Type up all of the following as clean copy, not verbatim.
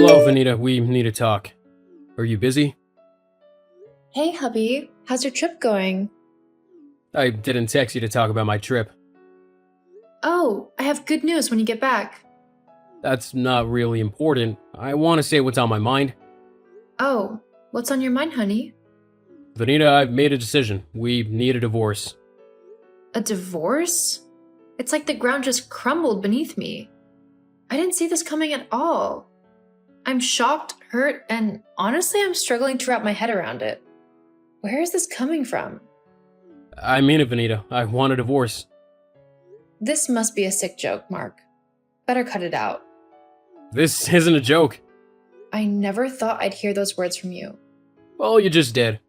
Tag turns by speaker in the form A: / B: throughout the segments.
A: Hello, Vanita. We need to talk. Are you busy?
B: Hey, hubby. How's your trip going?
A: I didn't text you to talk about my trip.
B: Oh, I have good news when you get back.
A: That's not really important. I want to say what's on my mind.
B: Oh, what's on your mind, honey?
A: Vanita, I've made a decision. We need a divorce.
B: A divorce? It's like the ground just crumbled beneath me. I didn't see this coming at all. I'm shocked, hurt, and honestly, I'm struggling to wrap my head around it. Where is this coming from?
A: I mean it, Vanita. I want a divorce.
B: This must be a sick joke, Mark. Better cut it out.
A: This isn't a joke.
B: I never thought I'd hear those words from you.
A: Well, you just did.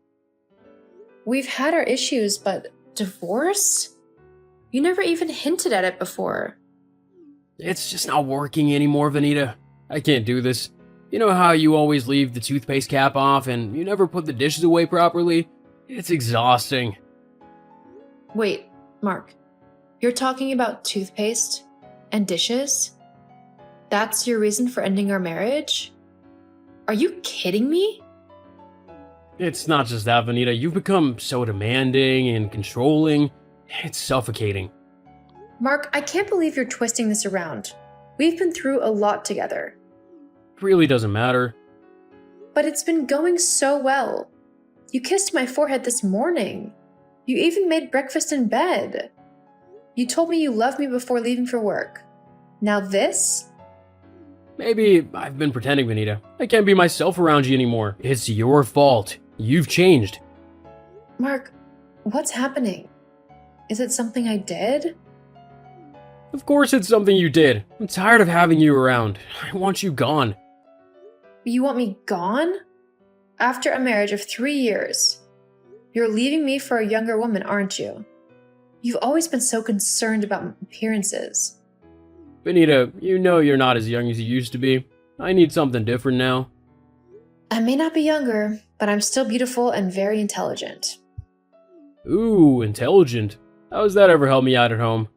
B: We've had our issues, but divorce? You never even hinted at it before.
A: It's just not working anymore, Vanita. I can't do this. You know how you always leave the toothpaste cap off and you never put the dishes away properly? It's exhausting.
B: Wait, Mark. You're talking about toothpaste and dishes? That's your reason for ending our marriage? Are you kidding me?
A: It's not just that, Vanita. You've become so demanding and controlling. It's suffocating.
B: Mark, I can't believe you're twisting this around. We've been through a lot together.
A: It really doesn't matter.
B: But it's been going so well. You kissed my forehead this morning. You even made breakfast in bed. You told me you loved me before leaving for work. Now this?
A: Maybe I've been pretending, Vanita. I can't be myself around you anymore. It's your fault. You've changed.
B: Mark, what's happening? Is it something I did?
A: Of course it's something you did. I'm tired of having you around. I want you gone.
B: You want me gone? After a marriage of 3 years. You're leaving me for a younger woman, aren't you? You've always been so concerned about appearances.
A: Vanita, you know you're not as young as you used to be. I need something different now.
B: I may not be younger, but I'm still beautiful and very intelligent.
A: Ooh, intelligent. How has that ever helped me out at home?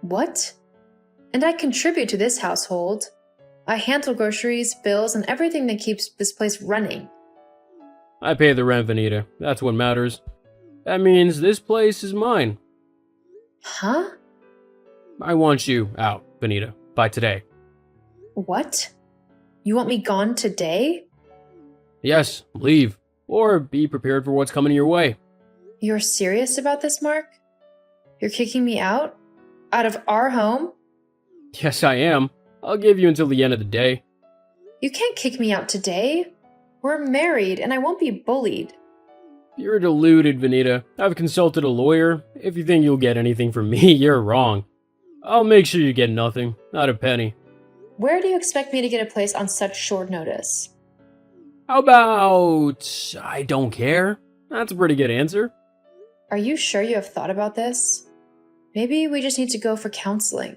B: What? And I contribute to this household. I handle groceries, bills, and everything that keeps this place running.
A: I pay the rent, Vanita. That's what matters. That means this place is mine.
B: Huh?
A: I want you out, Vanita, by today.
B: What? You want me gone today?
A: Yes, leave. Or be prepared for what's coming your way.
B: You're serious about this, Mark? You're kicking me out? Out of our home?
A: Yes, I am. I'll give you until the end of the day.
B: You can't kick me out today. We're married and I won't be bullied.
A: You're deluded, Vanita. I've consulted a lawyer. If you think you'll get anything from me, you're wrong. I'll make sure you get nothing, not a penny.
B: Where do you expect me to get a place on such short notice?
A: How about I don't care? That's a pretty good answer.
B: Are you sure you have thought about this? Maybe we just need to go for counseling.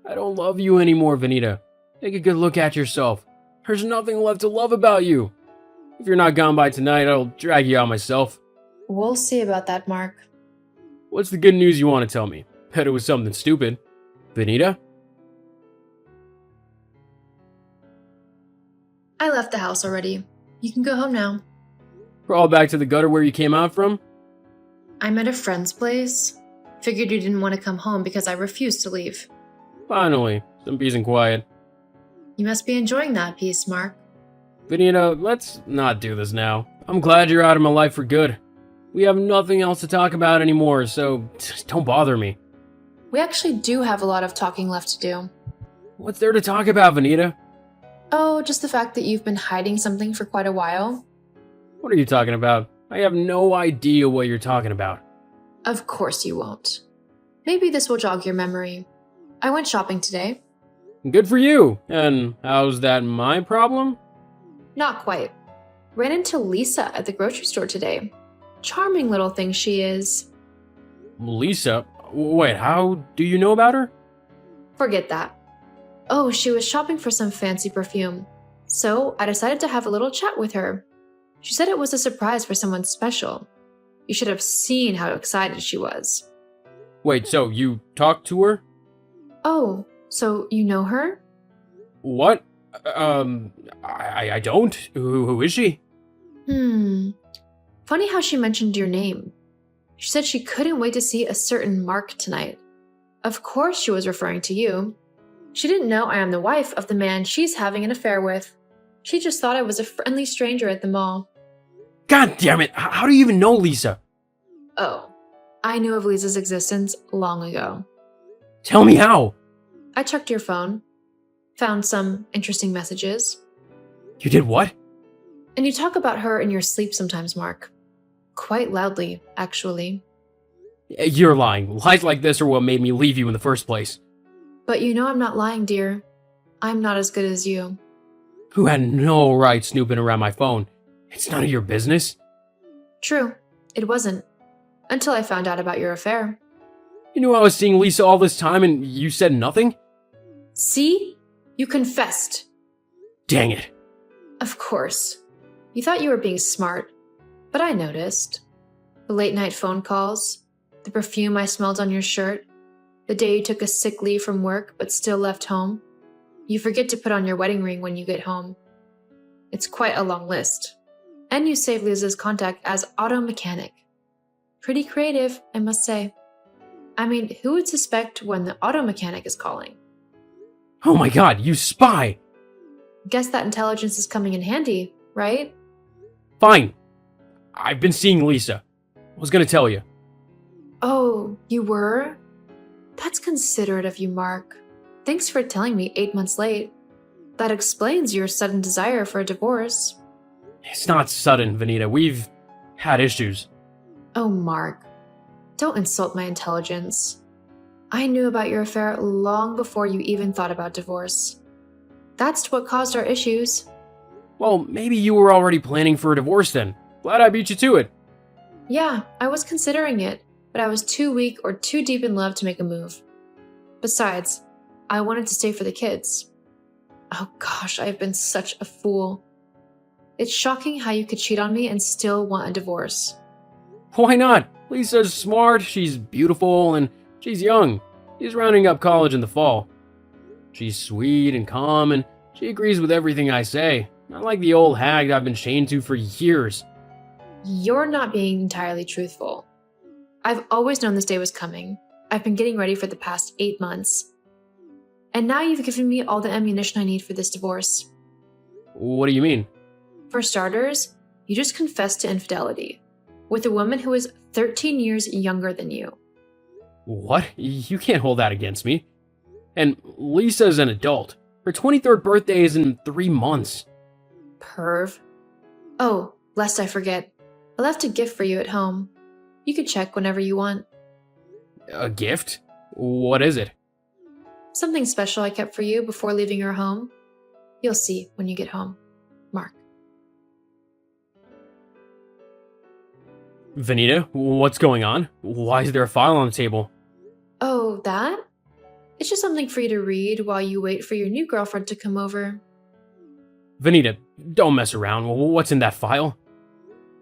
A: I don't love you anymore, Vanita. Take a good look at yourself. There's nothing left to love about you. If you're not gone by tonight, I'll drag you out myself.
B: We'll see about that, Mark.
A: What's the good news you want to tell me? Bet it was something stupid. Vanita?
B: I left the house already. You can go home now.
A: Crawl back to the gutter where you came out from?
B: I'm at a friend's place. Figured you didn't want to come home because I refused to leave.
A: Finally, some peace and quiet.
B: You must be enjoying that peace, Mark.
A: Vanita, let's not do this now. I'm glad you're out of my life for good. We have nothing else to talk about anymore, so just don't bother me.
B: We actually do have a lot of talking left to do.
A: What's there to talk about, Vanita?
B: Oh, just the fact that you've been hiding something for quite a while.
A: What are you talking about? I have no idea what you're talking about.
B: Of course you won't. Maybe this will jog your memory. I went shopping today.
A: Good for you. And how's that my problem?
B: Not quite. Ran into Lisa at the grocery store today. Charming little thing she is.
A: Lisa? Wait, how do you know about her?
B: Forget that. Oh, she was shopping for some fancy perfume. So I decided to have a little chat with her. She said it was a surprise for someone special. You should have seen how excited she was.
A: Wait, so you talked to her?
B: Oh, so you know her?
A: What? I don't. Who is she?
B: Funny how she mentioned your name. She said she couldn't wait to see a certain Mark tonight. Of course she was referring to you. She didn't know I am the wife of the man she's having an affair with. She just thought I was a friendly stranger at the mall.
A: God damn it! How do you even know Lisa?
B: Oh, I knew of Lisa's existence long ago.
A: Tell me how.
B: I checked your phone, found some interesting messages.
A: You did what?
B: And you talk about her in your sleep sometimes, Mark. Quite loudly, actually.
A: You're lying. Lies like this are what made me leave you in the first place.
B: But you know I'm not lying, dear. I'm not as good as you.
A: Who had no right snooping around my phone? It's none of your business.
B: True, it wasn't. Until I found out about your affair.
A: You knew I was seeing Lisa all this time and you said nothing?
B: See? You confessed.
A: Dang it.
B: Of course. You thought you were being smart, but I noticed. The late night phone calls, the perfume I smelled on your shirt, the day you took a sick leave from work but still left home. You forget to put on your wedding ring when you get home. It's quite a long list. And you save Lisa's contact as auto mechanic. Pretty creative, I must say. I mean, who would suspect when the auto mechanic is calling?
A: Oh my god, you spy!
B: Guess that intelligence is coming in handy, right?
A: Fine. I've been seeing Lisa. I was gonna tell you.
B: Oh, you were? That's considerate of you, Mark. Thanks for telling me 8 months late. That explains your sudden desire for a divorce.
A: It's not sudden, Vanita. We've had issues.
B: Oh, Mark. Don't insult my intelligence. I knew about your affair long before you even thought about divorce. That's what caused our issues.
A: Well, maybe you were already planning for a divorce then. Glad I beat you to it.
B: Yeah, I was considering it, but I was too weak or too deep in love to make a move. Besides, I wanted to stay for the kids. Oh gosh, I've been such a fool. It's shocking how you could cheat on me and still want a divorce.
A: Why not? Lisa's smart, she's beautiful, and she's young. She's rounding up college in the fall. She's sweet and calm, and she agrees with everything I say. Not like the old hag I've been chained to for years.
B: You're not being entirely truthful. I've always known this day was coming. I've been getting ready for the past 8 months. And now you've given me all the ammunition I need for this divorce.
A: What do you mean?
B: For starters, you just confessed to infidelity with a woman who is 13 years younger than you.
A: What? You can't hold that against me. And Lisa's an adult. Her 23rd birthday is in 3 months.
B: Perv. Oh, lest I forget, I left a gift for you at home. You could check whenever you want.
A: A gift? What is it?
B: Something special I kept for you before leaving your home. You'll see when you get home. Mark.
A: Vanita, what's going on? Why is there a file on the table?
B: Oh, that? It's just something for you to read while you wait for your new girlfriend to come over.
A: Vanita, don't mess around. What's in that file?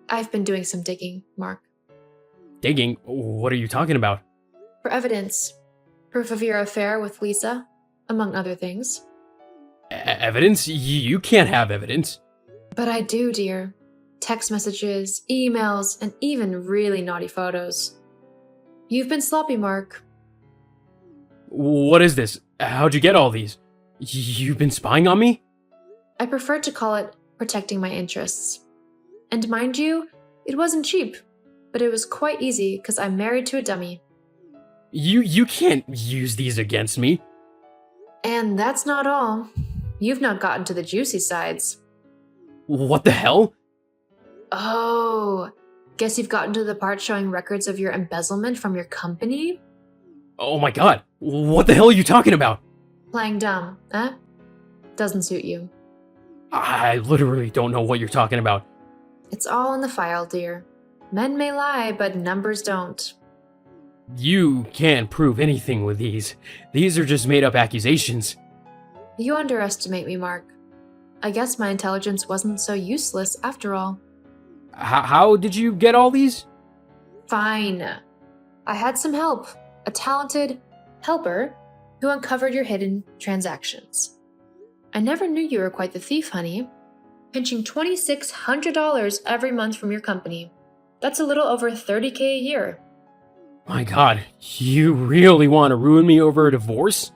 B: I've been doing some digging, Mark.
A: Digging? What are you talking about?
B: For evidence. Proof of your affair with Lisa, among other things.
A: Evidence? You can't have evidence.
B: But I do, dear. Text messages, emails, and even really naughty photos. You've been sloppy, Mark.
A: What is this? How'd you get all these? You've been spying on me?
B: I prefer to call it protecting my interests. And mind you, it wasn't cheap, but it was quite easy because I'm married to a dummy.
A: You can't use these against me.
B: And that's not all. You've not gotten to the juicy sides.
A: What the hell?
B: Oh, guess you've gotten to the part showing records of your embezzlement from your company?
A: Oh my god, what the hell are you talking about?
B: Playing dumb, eh? Doesn't suit you.
A: I literally don't know what you're talking about.
B: It's all in the file, dear. Men may lie, but numbers don't.
A: You can't prove anything with these. These are just made up accusations.
B: You underestimate me, Mark. I guess my intelligence wasn't so useless after all.
A: How did you get all these?
B: Fine. I had some help. A talented helper who uncovered your hidden transactions. I never knew you were quite the thief, honey. Pinching $2,600 every month from your company. That's a little over $30K a year.
A: My God, you really want to ruin me over a divorce?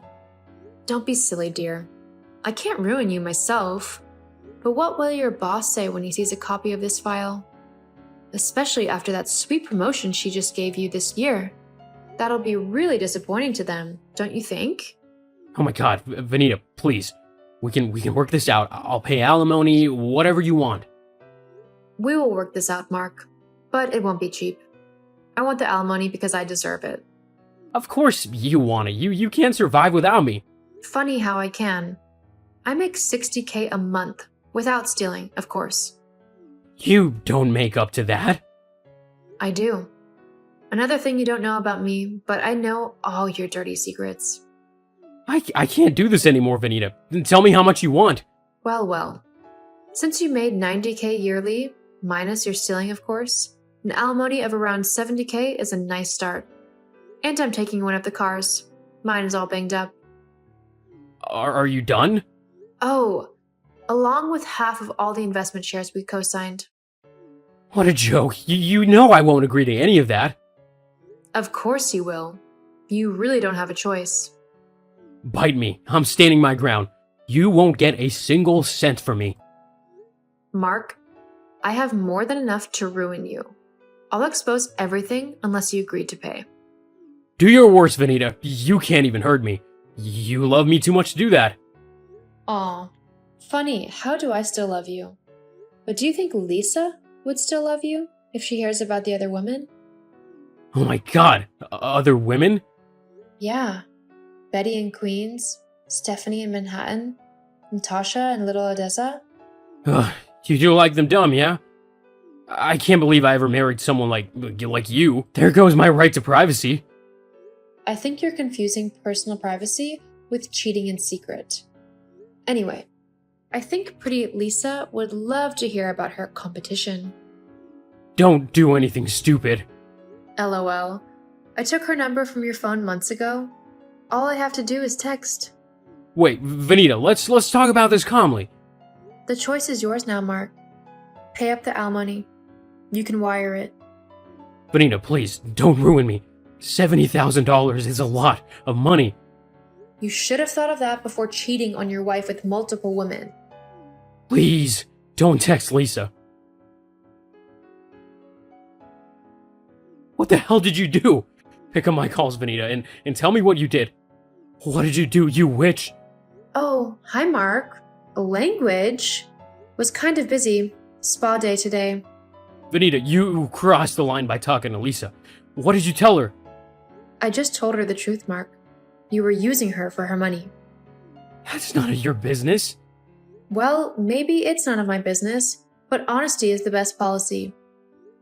B: Don't be silly, dear. I can't ruin you myself. But what will your boss say when he sees a copy of this file? Especially after that sweet promotion she just gave you this year. That'll be really disappointing to them, don't you think?
A: Oh my God, Vanita, please. We can work this out. I'll pay alimony, whatever you want.
B: We will work this out, Mark. But it won't be cheap. I want the alimony because I deserve it.
A: Of course you want it. You can't survive without me.
B: Funny how I can. I make $60K a month, without stealing, of course.
A: You don't make up to that.
B: I do. Another thing you don't know about me, but I know all your dirty secrets.
A: I can't do this anymore, Vanita. Tell me how much you want.
B: Well. Since you made $90K yearly, minus your stealing, of course, an alimony of around $70K is a nice start. And I'm taking one of the cars. Mine is all banged up.
A: Are you done?
B: Oh, along with half of all the investment shares we co-signed.
A: What a joke. You know I won't agree to any of that.
B: Of course you will. You really don't have a choice.
A: Bite me. I'm standing my ground. You won't get a single cent from me.
B: Mark, I have more than enough to ruin you. I'll expose everything unless you agree to pay.
A: Do your worst, Vanita. You can't even hurt me. You love me too much to do that.
B: Aw, funny, how do I still love you? But do you think Lisa would still love you if she hears about the other women?
A: Oh my God. Other women?
B: Yeah. Betty in Queens, Stephanie in Manhattan, Natasha in Little Odessa.
A: Ugh, you do like them dumb, yeah? I can't believe I ever married someone like you. There goes my right to privacy.
B: I think you're confusing personal privacy with cheating in secret. Anyway, I think pretty Lisa would love to hear about her competition.
A: Don't do anything stupid.
B: LOL. I took her number from your phone months ago. All I have to do is text.
A: Wait, Vanita, let's talk about this calmly.
B: The choice is yours now, Mark. Pay up the alimony. You can wire it.
A: Vanita, please, don't ruin me. $70,000 is a lot of money.
B: You should have thought of that before cheating on your wife with multiple women.
A: Please, don't text Lisa. What the hell did you do? Pick up my calls, Vanita, and tell me what you did. What did you do, you witch?
B: Oh, hi, Mark. Language? Was kind of busy. Spa day today.
A: Vanita, you crossed the line by talking to Lisa. What did you tell her?
B: I just told her the truth, Mark. You were using her for her money.
A: That's none of your business.
B: Well, maybe it's none of my business, but honesty is the best policy.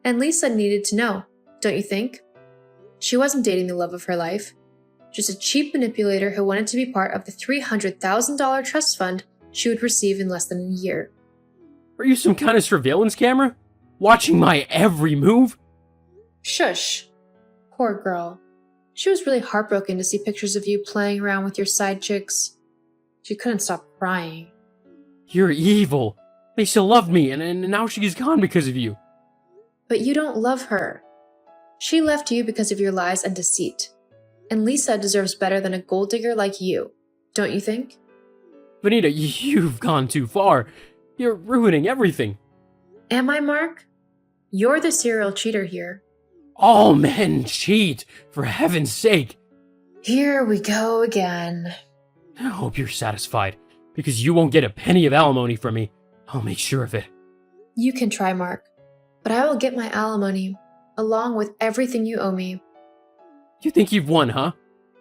B: And Lisa needed to know, don't you think? She wasn't dating the love of her life. Just a cheap manipulator who wanted to be part of the $300,000 trust fund she would receive in less than a year.
A: Are you some kind of surveillance camera? Watching my every move?
B: Shush. Poor girl. She was really heartbroken to see pictures of you playing around with your side chicks. She couldn't stop crying.
A: You're evil. Lisa loved me, and now she's gone because of you.
B: But you don't love her. She left you because of your lies and deceit. And Lisa deserves better than a gold digger like you, don't you think?
A: Vanita, you've gone too far. You're ruining everything.
B: Am I, Mark? You're the serial cheater here.
A: All men cheat, for heaven's sake.
B: Here we go again.
A: I hope you're satisfied, because you won't get a penny of alimony from me. I'll make sure of it.
B: You can try, Mark, but I will get my alimony, along with everything you owe me.
A: You think you've won, huh?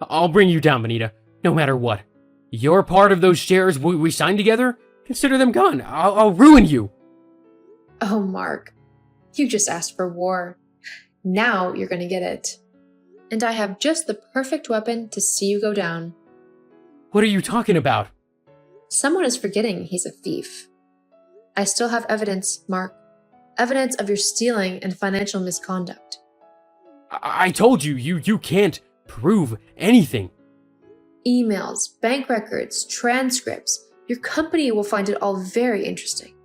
A: I'll bring you down, Vanita, no matter what. You're part of those shares we signed together? Consider them gone. I'll ruin you.
B: Oh, Mark, you just asked for war. Now you're gonna get it. And I have just the perfect weapon to see you go down.
A: What are you talking about?
B: Someone is forgetting he's a thief. I still have evidence, Mark. Evidence of your stealing and financial misconduct.
A: I told you, you can't prove anything.
B: Emails, bank records, transcripts, Your company will find it all very interesting.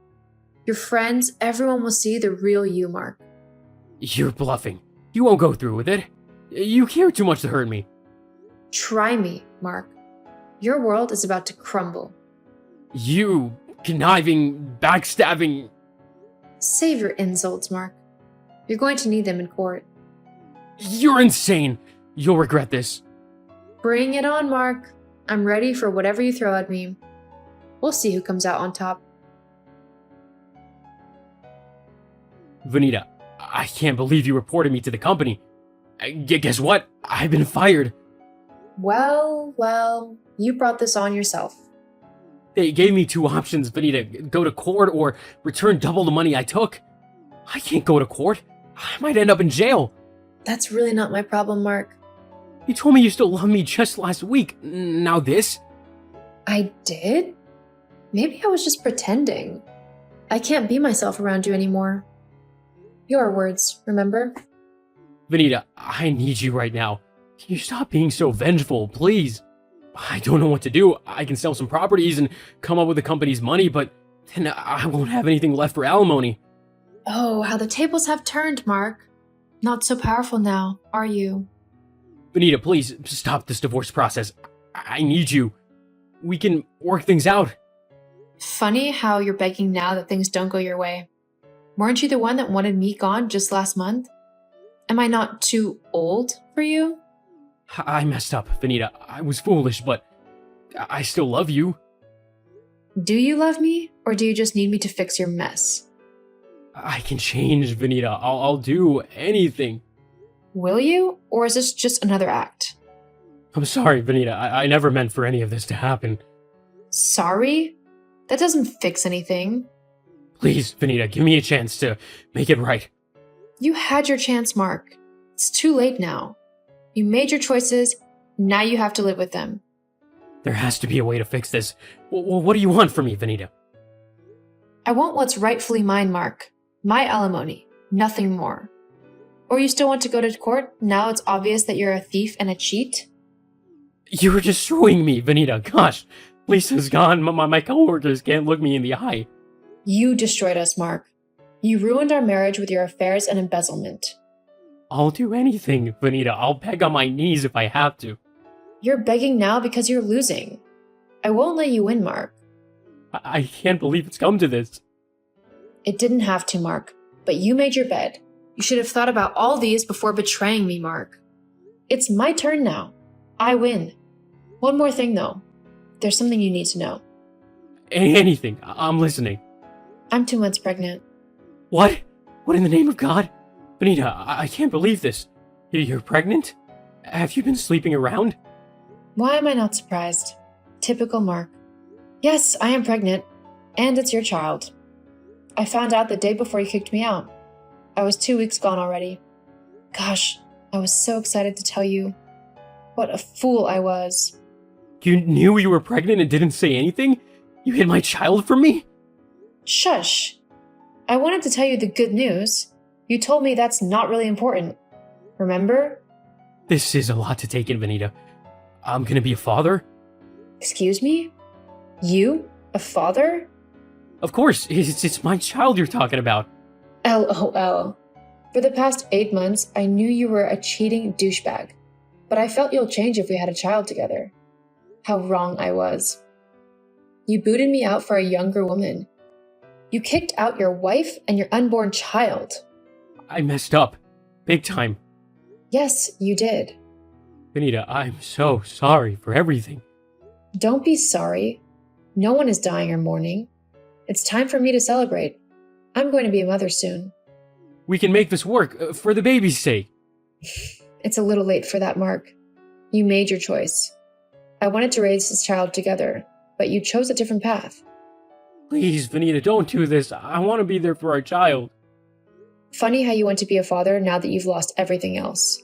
B: Your friends, everyone will see the real you, Mark.
A: You're bluffing. You won't go through with it. You care too much to hurt me.
B: Try me, Mark. Your world is about to crumble.
A: You conniving, backstabbing...
B: Save your insults, Mark. You're going to need them in court.
A: You're insane. You'll regret this.
B: Bring it on, Mark. I'm ready for whatever you throw at me. We'll see who comes out on top.
A: Vanita, I can't believe you reported me to the company. Guess what? I've been fired.
B: Well, you brought this on yourself.
A: They gave me two options, Vanita. Go to court or return double the money I took. I can't go to court. I might end up in jail.
B: That's really not my problem, Mark.
A: You told me you still love me just last week. Now this?
B: I did? Maybe I was just pretending. I can't be myself around you anymore. Your words, remember?
A: Vanita, I need you right now. Can you stop being so vengeful, please? I don't know what to do. I can sell some properties and come up with the company's money, but then I won't have anything left for alimony.
B: Oh, how the tables have turned, Mark. Not so powerful now, are you?
A: Vanita, please stop this divorce process. I need you. We can work things out.
B: Funny how you're begging now that things don't go your way. Weren't you the one that wanted me gone just last month? Am I not too old for you?
A: I messed up, Vanita. I was foolish, but I still love you.
B: Do you love me, or do you just need me to fix your mess?
A: I can change, Vanita. I'll do anything.
B: Will you, or is this just another act?
A: I'm sorry, Vanita. I never meant for any of this to happen.
B: Sorry? That doesn't fix anything.
A: Please, Vanita, give me a chance to make it right.
B: You had your chance, Mark. It's too late now. You made your choices, now you have to live with them.
A: There has to be a way to fix this. What do you want from me, Vanita?
B: I want what's rightfully mine, Mark. My alimony, nothing more. Or you still want to go to court now it's obvious that you're a thief and a cheat?
A: You're destroying me, Vanita. Gosh, Lisa's gone. My coworkers can't look me in the eye.
B: You destroyed us, Mark. You ruined our marriage with your affairs and embezzlement.
A: I'll do anything, Vanita. I'll beg on my knees if I have to.
B: You're begging now because you're losing. I won't let you win, Mark.
A: I can't believe it's come to this.
B: It didn't have to, Mark, but you made your bed. You should have thought about all these before betraying me, Mark. It's my turn now. I win. One more thing, though. There's something you need to know.
A: Anything. I'm listening.
B: I'm 2 months pregnant.
A: What? What in the name of God? Vanita, I can't believe this. You're pregnant? Have you been sleeping around?
B: Why am I not surprised? Typical Mark. Yes, I am pregnant, and it's your child. I found out the day before you kicked me out. I was 2 weeks gone already. Gosh, I was so excited to tell you. What a fool I was.
A: You knew you were pregnant and didn't say anything? You hid my child from me?
B: Shush. I wanted to tell you the good news. You told me that's not really important. Remember?
A: This is a lot to take in, Vanita. I'm gonna be a father?
B: Excuse me? You? A father?
A: Of course, it's my child you're talking about.
B: LOL. For the past 8 months, I knew you were a cheating douchebag. But I felt you'll change if we had a child together. How wrong I was. You booted me out for a younger woman. You kicked out your wife and your unborn child.
A: I messed up. Big time.
B: Yes, you did.
A: Vanita, I'm so sorry for everything.
B: Don't be sorry. No one is dying or mourning. It's time for me to celebrate. I'm going to be a mother soon.
A: We can make this work, for the baby's sake.
B: It's a little late for that, Mark. You made your choice. I wanted to raise this child together, but you chose a different path.
A: Please, Vanita, don't do this. I want to be there for our child.
B: Funny how you want to be a father now that you've lost everything else.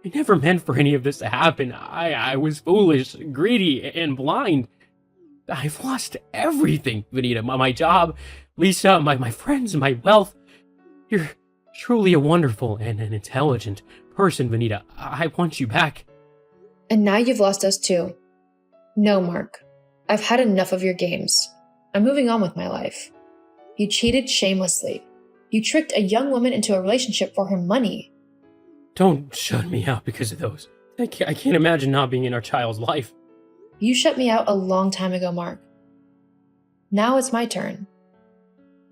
A: I never meant for any of this to happen. I was foolish, greedy, and blind. I've lost everything, Vanita. My job, Lisa, my friends, my wealth. You're truly a wonderful and an intelligent person, Vanita. I want you back.
B: And now you've lost us too. No, Mark. I've had enough of your games. I'm moving on with my life. You cheated shamelessly. You tricked a young woman into a relationship for her money.
A: Don't shut me out because of those. I can't imagine not being in our child's life.
B: You shut me out a long time ago, Mark. Now it's my turn.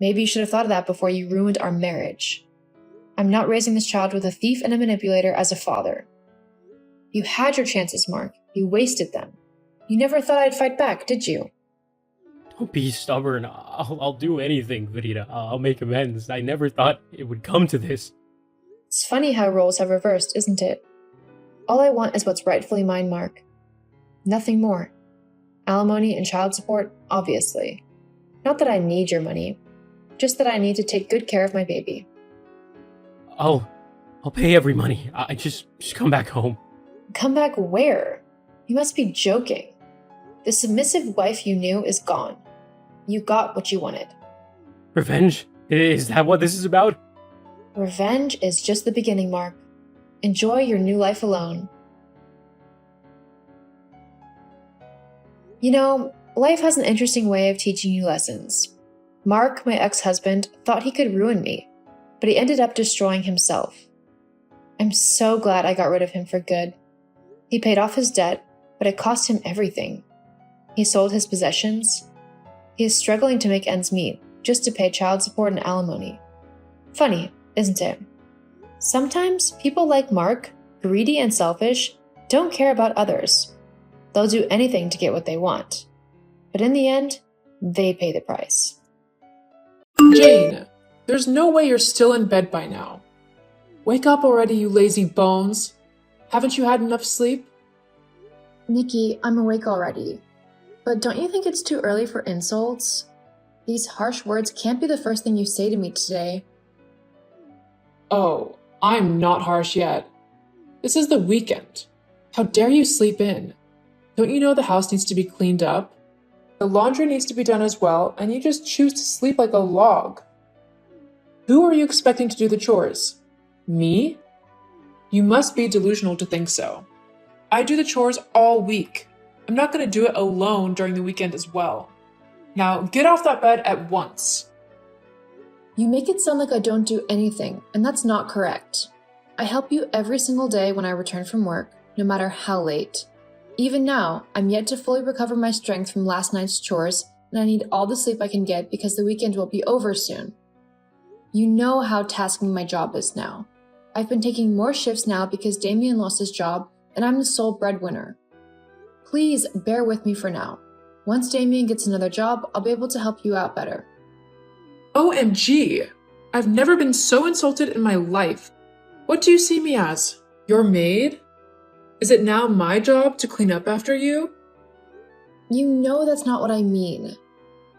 B: Maybe you should have thought of that before you ruined our marriage. I'm not raising this child with a thief and a manipulator as a father. You had your chances, Mark. You wasted them. You never thought I'd fight back, did you?
A: Don't be stubborn. I'll do anything, Verita. I'll make amends. I never thought it would come to this.
B: It's funny how roles have reversed, isn't it? All I want is what's rightfully mine, Mark. Nothing more. Alimony and child support, obviously. Not that I need your money, just that I need to take good care of my baby.
A: I'll pay every money. I just come back home.
B: Come back where? You must be joking. The submissive wife you knew is gone. You got what you wanted.
A: Revenge? Is that what this is about?
B: Revenge is just the beginning, Mark. Enjoy your new life alone. You know, life has an interesting way of teaching you lessons. Mark, my ex-husband, thought he could ruin me, but he ended up destroying himself. I'm so glad I got rid of him for good. He paid off his debt, but it cost him everything. He sold his possessions. He is struggling to make ends meet just to pay child support and alimony. Funny, isn't it? Sometimes people like Mark, greedy and selfish, don't care about others. They'll do anything to get what they want. But in the end, they pay the price.
C: Jane, there's no way you're still in bed by now. Wake up already, you lazy bones. Haven't you had enough sleep?
B: Nikki, I'm awake already. But don't you think it's too early for insults? These harsh words can't be the first thing you say to me today.
C: Oh, I'm not harsh yet. This is the weekend. How dare you sleep in? Don't you know the house needs to be cleaned up? The laundry needs to be done as well, and you just choose to sleep like a log. Who are you expecting to do the chores? Me? You must be delusional to think so. I do the chores all week. I'm not going to do it alone during the weekend as well. Now get off that bed at once.
B: You make it sound like I don't do anything, and that's not correct. I help you every single day when I return from work, no matter how late. Even now, I'm yet to fully recover my strength from last night's chores, and I need all the sleep I can get because the weekend will be over soon. You know how tasking my job is now. I've been taking more shifts now because Damien lost his job, and I'm the sole breadwinner. Please bear with me for now. Once Damien gets another job, I'll be able to help you out better.
C: OMG! I've never been so insulted in my life. What do you see me as? Your maid? Is it now my job to clean up after you?
B: You know that's not what I mean.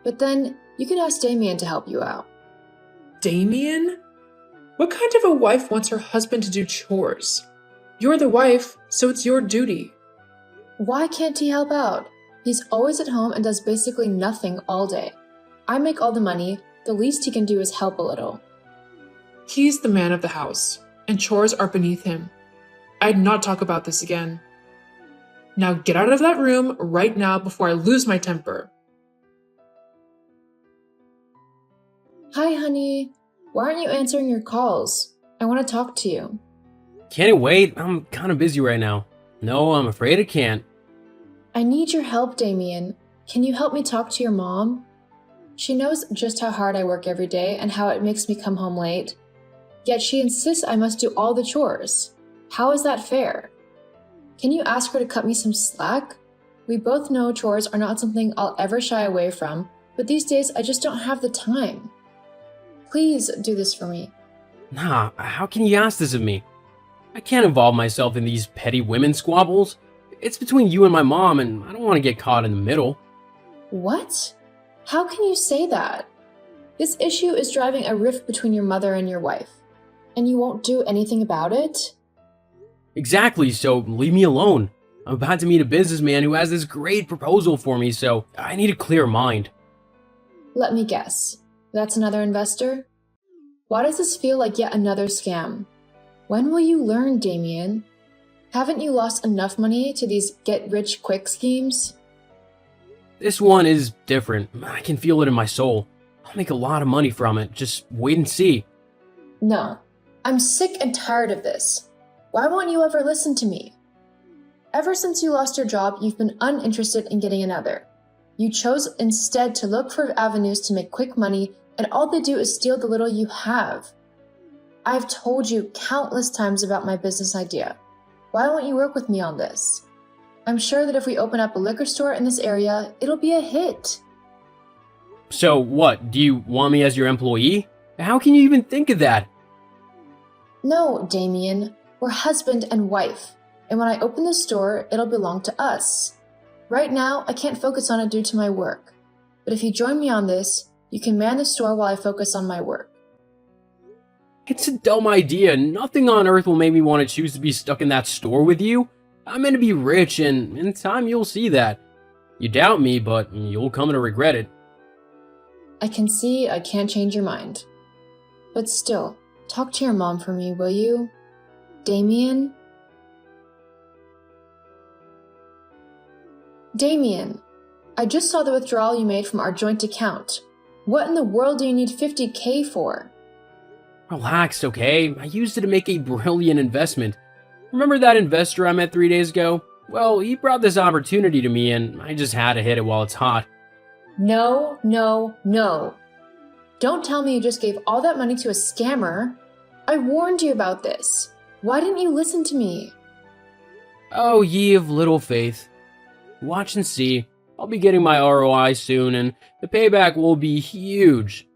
B: But then, you could ask Damien to help you out.
C: Damien? What kind of a wife wants her husband to do chores? You're the wife, so it's your duty.
B: Why can't he help out? He's always at home and does basically nothing all day. I make all the money, the least he can do is help a little.
C: He's the man of the house, and chores are beneath him. I'd not talk about this again. Now get out of that room right now before I lose my temper.
B: Hi, honey. Why aren't you answering your calls? I want to talk to you.
A: Can't it wait? I'm kind of busy right now. No, I'm afraid I can't.
B: I need your help, Damien. Can you help me talk to your mom? She knows just how hard I work every day and how it makes me come home late. Yet she insists I must do all the chores. How is that fair? Can you ask her to cut me some slack? We both know chores are not something I'll ever shy away from, but these days I just don't have the time. Please do this for me.
A: Nah, how can you ask this of me? I can't involve myself in these petty women squabbles. It's between you and my mom, and I don't want to get caught in the middle.
B: What? How can you say that? This issue is driving a rift between your mother and your wife, and you won't do anything about it?
A: Exactly, so leave me alone. I'm about to meet a businessman who has this great proposal for me, so I need a clear mind.
B: Let me guess. That's another investor? Why does this feel like yet another scam? When will you learn, Damien? Haven't you lost enough money to these get-rich-quick schemes?
A: this one is different. I can feel it in my soul. I'll make a lot of money from it. Just wait and see.
B: No, I'm sick and tired of this. Why won't you ever listen to me? Ever since you lost your job, you've been uninterested in getting another. You chose instead to look for avenues to make quick money, and all they do is steal the little you have. I've told you countless times about my business idea. Why won't you work with me on this? I'm sure that if we open up a liquor store in this area, it'll be a hit.
A: So what, do you want me as your employee? How can you even think of that?
B: No, Damien, we're husband and wife, and when I open the store, it'll belong to us. Right now, I can't focus on it due to my work, but if you join me on this, you can man the store while I focus on my work.
A: It's a dumb idea. Nothing on earth will make me want to choose to be stuck in that store with you. I'm meant to be rich, and in time you'll see that. You doubt me, but you'll come to regret it.
B: I can see I can't change your mind. But still, talk to your mom for me, will you? Damien? Damien, I just saw the withdrawal you made from our joint account. What in the world do you need $50K for?
A: Relax, okay? I used it to make a brilliant investment. Remember that investor I met 3 days ago? Well, he brought this opportunity to me and I just had to hit it while it's hot.
B: No, no, no. Don't tell me you just gave all that money to a scammer. I warned you about this. Why didn't you listen to me?
A: Oh, ye of little faith. Watch and see. I'll be getting my ROI soon and the payback will be huge.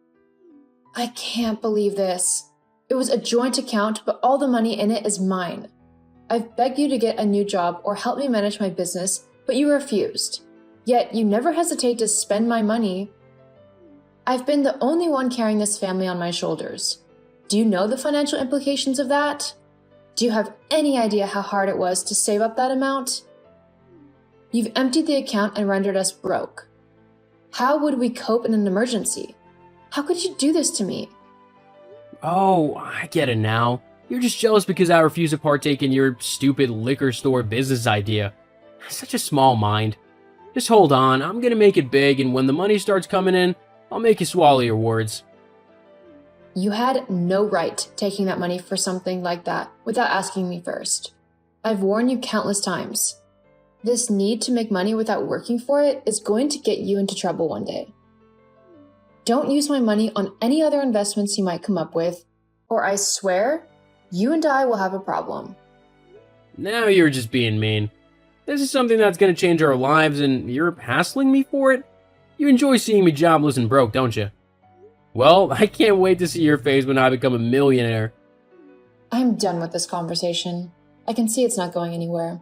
B: I can't believe this. It was a joint account, but all the money in it is mine. I've begged you to get a new job or help me manage my business, but you refused. Yet you never hesitate to spend my money. I've been the only one carrying this family on my shoulders. Do you know the financial implications of that? Do you have any idea how hard it was to save up that amount? You've emptied the account and rendered us broke. How would we cope in an emergency? How could you do this to me?
A: Oh, I get it now. You're just jealous because I refuse to partake in your stupid liquor store business idea. Such a small mind. Just hold on, I'm gonna make it big, and when the money starts coming in, I'll make you swallow your words.
B: You had no right taking that money for something like that without asking me first. I've warned you countless times. This need to make money without working for it is going to get you into trouble one day. Don't use my money on any other investments you might come up with, or I swear, you and I will have a problem.
A: Now you're just being mean. This is something that's gonna change our lives and you're hassling me for it? You enjoy seeing me jobless and broke, don't you? Well, I can't wait to see your face when I become a millionaire.
B: I'm done with this conversation. I can see it's not going anywhere.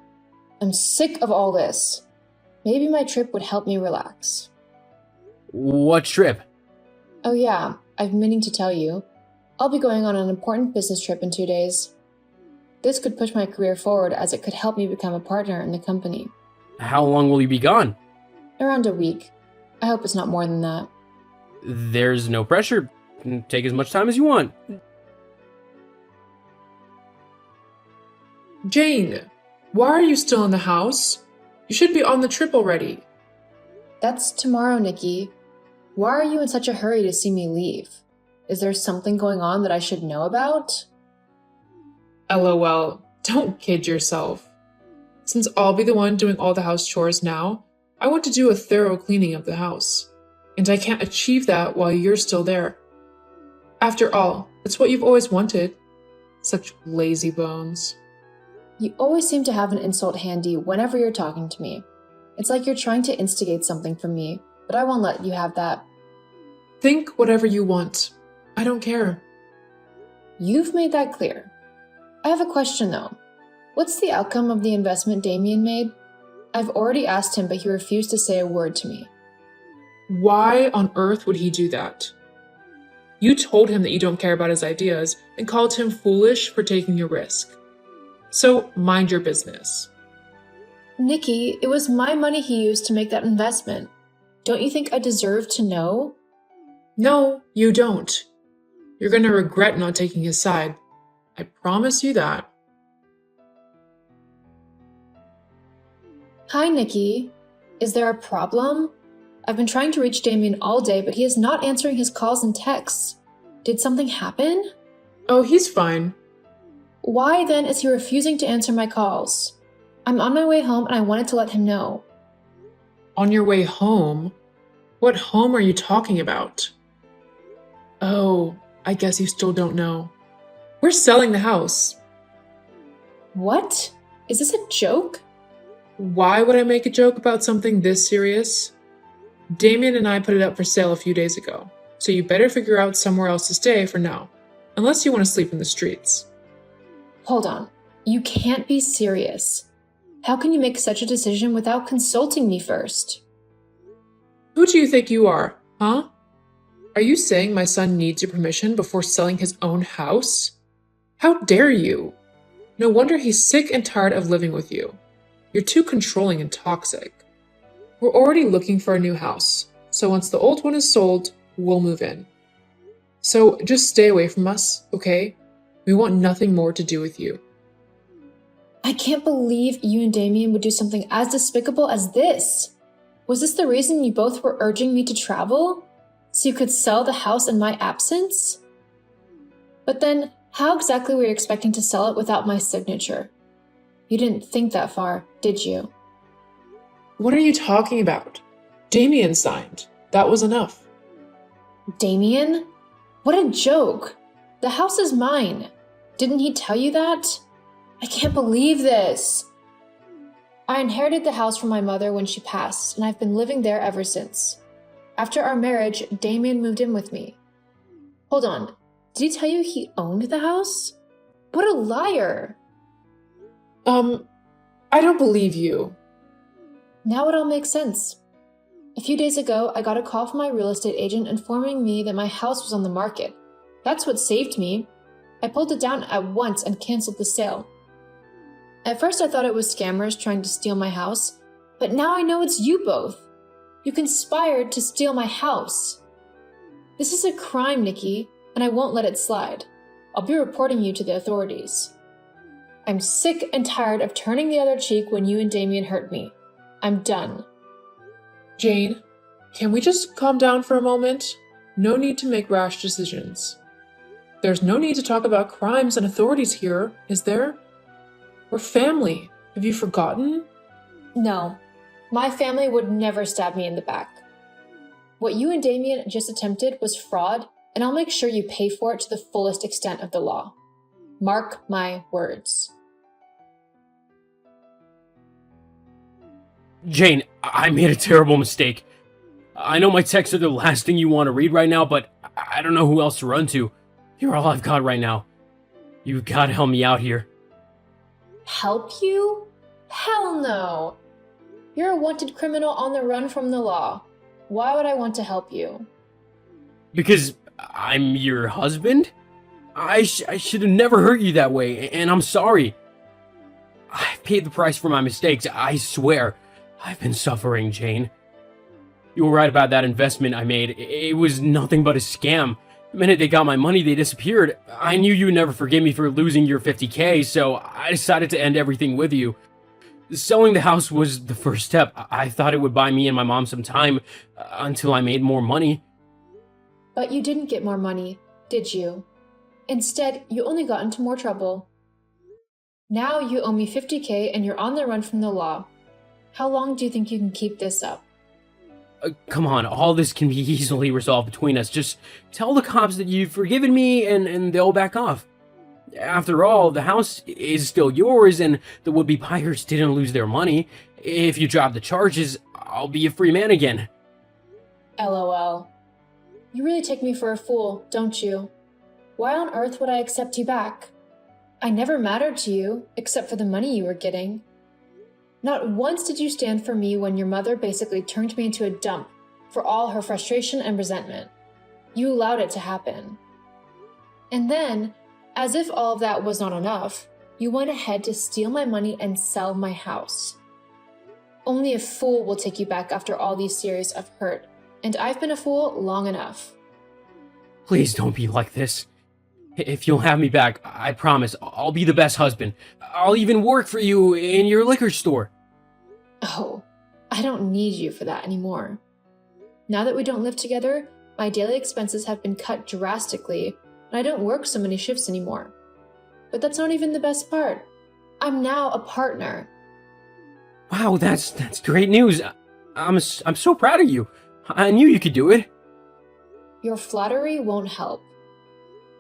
B: I'm sick of all this. Maybe my trip would help me relax.
A: What trip?
B: Oh yeah, I've been meaning to tell you. I'll be going on an important business trip in 2 days. This could push my career forward as it could help me become a partner in the company.
A: How long will you be gone?
B: Around a week. I hope it's not more than that.
A: There's no pressure. Take as much time as you want.
C: Jane, why are you still in the house? You should be on the trip already.
B: That's tomorrow, Nikki. Why are you in such a hurry to see me leave? Is there something going on that I should know about?
C: LOL, don't kid yourself. Since I'll be the one doing all the house chores now, I want to do a thorough cleaning of the house. And I can't achieve that while you're still there. After all, it's what you've always wanted. Such lazy bones.
B: You always seem to have an insult handy whenever you're talking to me. It's like you're trying to instigate something from me, but I won't let you have that.
C: Think whatever you want. I don't care.
B: You've made that clear. I have a question though. What's the outcome of the investment Damien made? I've already asked him, but he refused to say a word to me.
C: Why on earth would he do that? You told him that you don't care about his ideas and called him foolish for taking a risk. So mind your business.
B: Nikki, it was my money he used to make that investment. Don't you think I deserve to know?
C: No, you don't. You're going to regret not taking his side. I promise you that.
B: Hi, Nikki. Is there a problem? I've been trying to reach Damien all day, but he is not answering his calls and texts. Did something happen?
C: Oh, he's fine.
B: Why then is he refusing to answer my calls? I'm on my way home and I wanted to let him know.
C: On your way home? What home are you talking about? Oh, I guess you still don't know. We're selling the house.
B: What? Is this a joke?
C: Why would I make a joke about something this serious? Damien and I put it up for sale a few days ago, so you better figure out somewhere else to stay for now, unless you want to sleep in the streets.
B: Hold on. You can't be serious. How can you make such a decision without consulting me first?
C: Who do you think you are, huh? Are you saying my son needs your permission before selling his own house? How dare you? No wonder he's sick and tired of living with you. You're too controlling and toxic. We're already looking for a new house, so once the old one is sold, we'll move in. So just stay away from us, okay? We want nothing more to do with you.
B: I can't believe you and Damien would do something as despicable as this. Was this the reason you both were urging me to travel? So you could sell the house in my absence? But then, how exactly were you expecting to sell it without my signature? You didn't think that far, did you?
C: What are you talking about? Damien signed. That was enough.
B: Damien? What a joke. The house is mine. Didn't he tell you that? I can't believe this. I inherited the house from my mother when she passed, and I've been living there ever since. After our marriage, Damien moved in with me. Hold on, did he tell you he owned the house? What a liar!
C: I don't believe you.
B: Now it all makes sense. A few days ago, I got a call from my real estate agent informing me that my house was on the market. That's what saved me. I pulled it down at once and canceled the sale. At first I thought it was scammers trying to steal my house, but now I know it's you both. You conspired to steal my house. This is a crime, Nikki, and I won't let it slide. I'll be reporting you to the authorities. I'm sick and tired of turning the other cheek when you and Damien hurt me. I'm done.
C: Jane, can we just calm down for a moment? No need to make rash decisions. There's no need to talk about crimes and authorities here, is there? We're family. Have you forgotten?
B: No, my family would never stab me in the back. What you and Damien just attempted was fraud, and I'll make sure you pay for it to the fullest extent of the law. Mark my words.
A: Jane, I made a terrible mistake. I know my texts are the last thing you want to read right now, but I don't know who else to run to. You're all I've got right now. You've got to help me out here.
B: Help you? Hell no. You're a wanted criminal on the run from the law. Why would I want to help you?
A: Because I'm your husband? I should have never hurt you that way, and I'm sorry. I've paid the price for my mistakes, I swear. I've been suffering, Jane. You were right about that investment I made. It was nothing but a scam. The minute they got my money, they disappeared. I knew you would never forgive me for losing your $50K, so I decided to end everything with you. Selling the house was the first step. I thought it would buy me and my mom some time until I made more money.
B: But you didn't get more money, did you? Instead, you only got into more trouble. Now you owe me $50K and you're on the run from the law. How long do you think you can keep this up?
A: Come on, all this can be easily resolved between us. Just tell the cops that you've forgiven me and they'll back off. After all, the house is still yours and the would-be buyers didn't lose their money. If you drop the charges, I'll be a free man again.
B: LOL. You really take me for a fool, don't you? Why on earth would I accept you back? I never mattered to you, except for the money you were getting. Not once did you stand for me when your mother basically turned me into a dump for all her frustration and resentment. You allowed it to happen. And then, as if all of that was not enough, you went ahead to steal my money and sell my house. Only a fool will take you back after all these series of hurt, and I've been a fool long enough.
A: Please don't be like this. If you'll have me back, I promise I'll be the best husband. I'll even work for you in your liquor store.
B: Oh, I don't need you for that anymore. Now that we don't live together, my daily expenses have been cut drastically, and I don't work so many shifts anymore. But that's not even the best part. I'm now a partner.
A: Wow, that's great news. I'm so proud of you. I knew you could do it.
B: Your flattery won't help.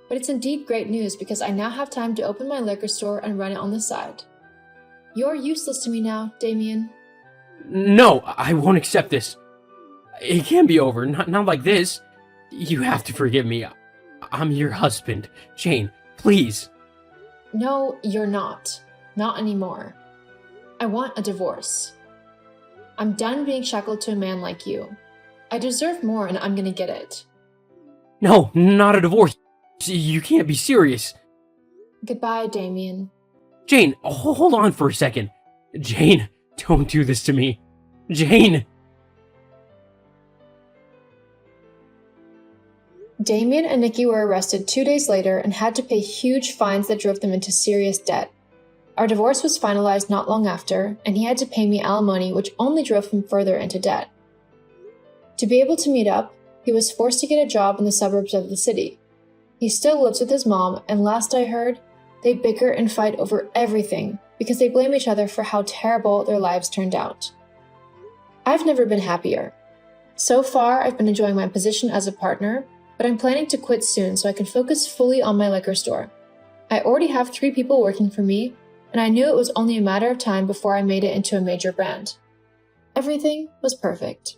B: But it's indeed great news because I now have time to open my liquor store and run it on the side. You're useless to me now, Damien.
A: No, I won't accept this. It can't be over. Not like this. You have to forgive me. I'm your husband. Jane, please.
B: No, you're not. Not anymore. I want a divorce. I'm done being shackled to a man like you. I deserve more and I'm gonna get it.
A: No, not a divorce. You can't be serious.
B: Goodbye, Damien.
A: Jane, hold on for a second. Jane, don't do this to me. Jane!
B: Damien and Nikki were arrested 2 days later and had to pay huge fines that drove them into serious debt. Our divorce was finalized not long after, and he had to pay me alimony, which only drove him further into debt. To be able to meet up, he was forced to get a job in the suburbs of the city. He still lives with his mom, and last I heard, they bicker and fight over everything because they blame each other for how terrible their lives turned out. I've never been happier. So far, I've been enjoying my position as a partner, but I'm planning to quit soon so I can focus fully on my liquor store. I already have 3 people working for me, and I knew it was only a matter of time before I made it into a major brand. Everything was perfect.